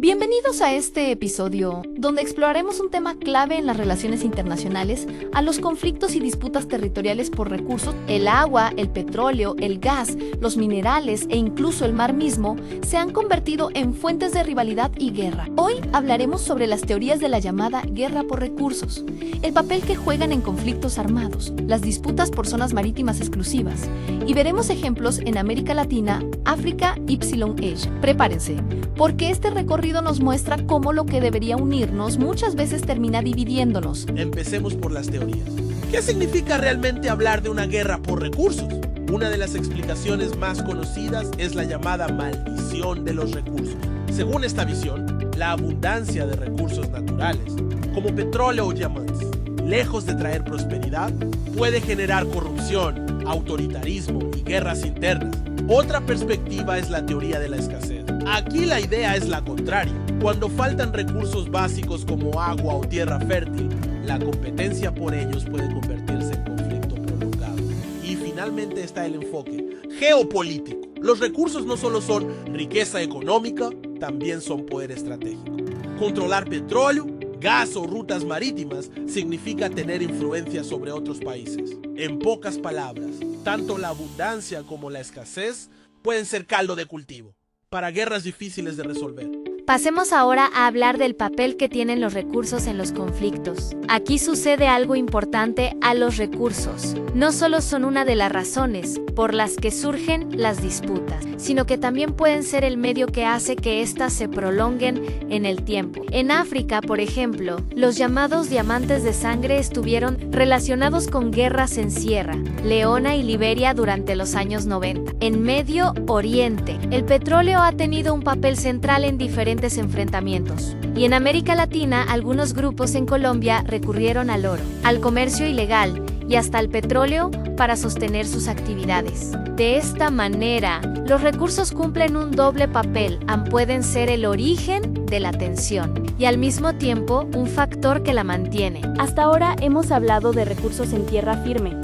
Bienvenidos a este episodio, donde exploraremos un tema clave en las relaciones internacionales, a los conflictos y disputas territoriales por recursos. El agua, el petróleo, el gas, los minerales e incluso el mar mismo se han convertido en fuentes de rivalidad y guerra. Hoy hablaremos sobre las teorías de la llamada guerra por recursos, el papel que juegan en conflictos armados, las disputas por zonas marítimas exclusivas, y veremos ejemplos en América Latina, África y Asia. Prepárense, porque este recorrido nos muestra cómo lo que debería unirnos muchas veces termina dividiéndonos. Empecemos por las teorías. ¿Qué significa realmente hablar de una guerra por recursos? Una de las explicaciones más conocidas es la llamada maldición de los recursos. Según esta visión, la abundancia de recursos naturales, como petróleo o diamantes, lejos de traer prosperidad, puede generar corrupción, autoritarismo y guerras internas. Otra perspectiva es la teoría de la escasez. Aquí la idea es la contraria. Cuando faltan recursos básicos como agua o tierra fértil, la competencia por ellos puede convertirse en conflicto prolongado. Y finalmente está el enfoque geopolítico. Los recursos no solo son riqueza económica, también son poder estratégico. Controlar petróleo, gas o rutas marítimas significa tener influencia sobre otros países. En pocas palabras, tanto la abundancia como la escasez pueden ser caldo de cultivo para guerras difíciles de resolver. Pasemos ahora a hablar del papel que tienen los recursos en los conflictos. Aquí sucede algo importante a los recursos. No solo son una de las razones por las que surgen las disputas, sino que también pueden ser el medio que hace que éstas se prolonguen en el tiempo. En África, por ejemplo, los llamados diamantes de sangre estuvieron relacionados con guerras en Sierra Leona y Liberia durante los años 90. En Medio Oriente, el petróleo ha tenido un papel central en diferentes enfrentamientos. Y en América Latina, algunos grupos en Colombia recurrieron al oro, al comercio ilegal y hasta al petróleo para sostener sus actividades. De esta manera, los recursos cumplen un doble papel, pueden ser el origen de la tensión y al mismo tiempo un factor que la mantiene. Hasta ahora hemos hablado de recursos en tierra firme.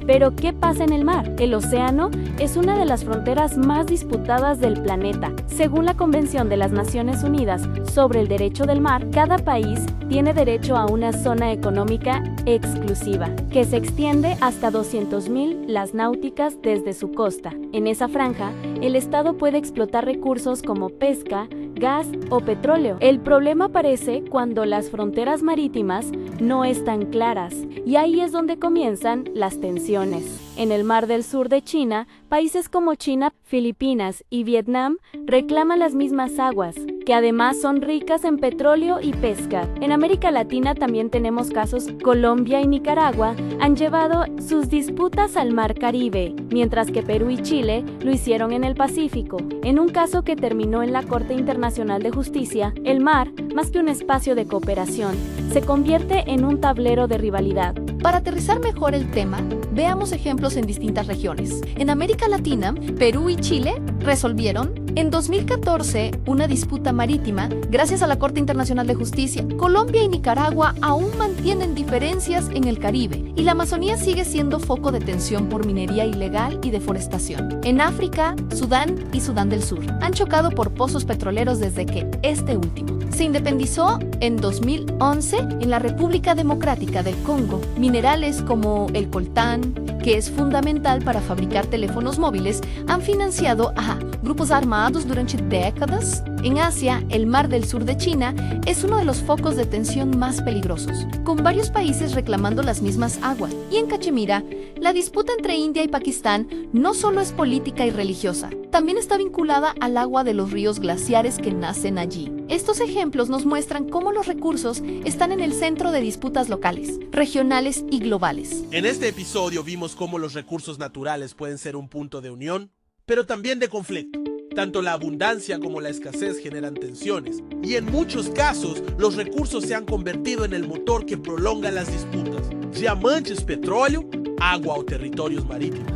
Pero, ¿qué pasa en el mar? El océano es una de las fronteras más disputadas del planeta. Según la Convención de las Naciones Unidas sobre el Derecho del Mar, cada país tiene derecho a una zona económica exclusiva, que se extiende hasta 200.000 millas náuticas desde su costa. En esa franja, el Estado puede explotar recursos como pesca, gas o petróleo. El problema aparece cuando las fronteras marítimas no están claras, y ahí es donde comienzan las tensiones. En el Mar del Sur de China, países como China, Filipinas y Vietnam reclaman las mismas aguas, que además son ricas en petróleo y pesca. En América Latina también tenemos casos. Colombia y Nicaragua han llevado sus disputas al Mar Caribe, mientras que Perú y Chile lo hicieron en el Pacífico. En un caso que terminó en la Corte Internacional de Justicia, el mar, más que un espacio de cooperación, se convierte en un tablero de rivalidad. Para aterrizar mejor el tema, veamos ejemplos en distintas regiones. En América Latina, Perú y Chile resolvieron en 2014 una disputa marítima gracias a la Corte Internacional de Justicia. Colombia y Nicaragua aún mantienen diferencias en el Caribe y la Amazonía sigue siendo foco de tensión por minería ilegal y deforestación. En África, Sudán y Sudán del Sur han chocado por pozos petroleros desde que este último se independizó en 2011. En la República Democrática del Congo, minerales como el coltán, que es fundamental para fabricar teléfonos móviles, han financiado a grupos armados durante décadas. En Asia, el Mar del Sur de China es uno de los focos de tensión más peligrosos, con varios países reclamando las mismas aguas. Y en Cachemira, la disputa entre India y Pakistán no solo es política y religiosa, también está vinculada al agua de los ríos glaciares que nacen allí. Estos ejemplos nos muestran cómo los recursos están en el centro de disputas locales, regionales y globales. En este episodio vimos cómo los recursos naturales pueden ser un punto de unión, pero también de conflicto. Tanto la abundancia como la escasez generan tensiones, y en muchos casos los recursos se han convertido en el motor que prolonga las disputas. Diamantes, petróleo, agua o territorios marítimos.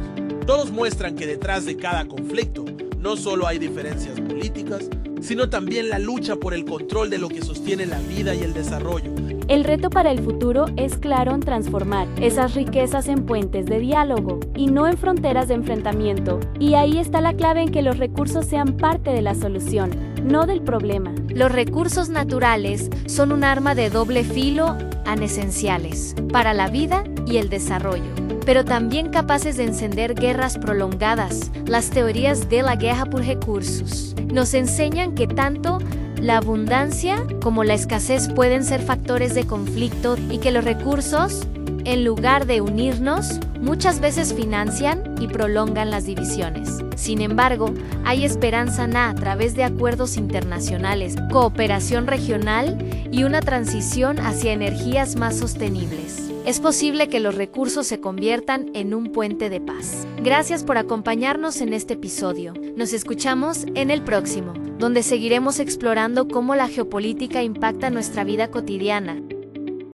Todos muestran que detrás de cada conflicto no solo hay diferencias políticas, sino también la lucha por el control de lo que sostiene la vida y el desarrollo. El reto para el futuro es claro en transformar esas riquezas en puentes de diálogo y no en fronteras de enfrentamiento. Y ahí está la clave en que los recursos sean parte de la solución, no del problema. Los recursos naturales son un arma de doble filo, esenciales para la vida y el desarrollo, pero también capaces de encender guerras prolongadas. Las teorías de la guerra por recursos nos enseñan que tanto la abundancia como la escasez pueden ser factores de conflicto y que los recursos, en lugar de unirnos, muchas veces financian y prolongan las divisiones. Sin embargo, hay esperanza a través de acuerdos internacionales, cooperación regional y una transición hacia energías más sostenibles. Es posible que los recursos se conviertan en un puente de paz. Gracias por acompañarnos en este episodio. Nos escuchamos en el próximo, donde seguiremos explorando cómo la geopolítica impacta nuestra vida cotidiana.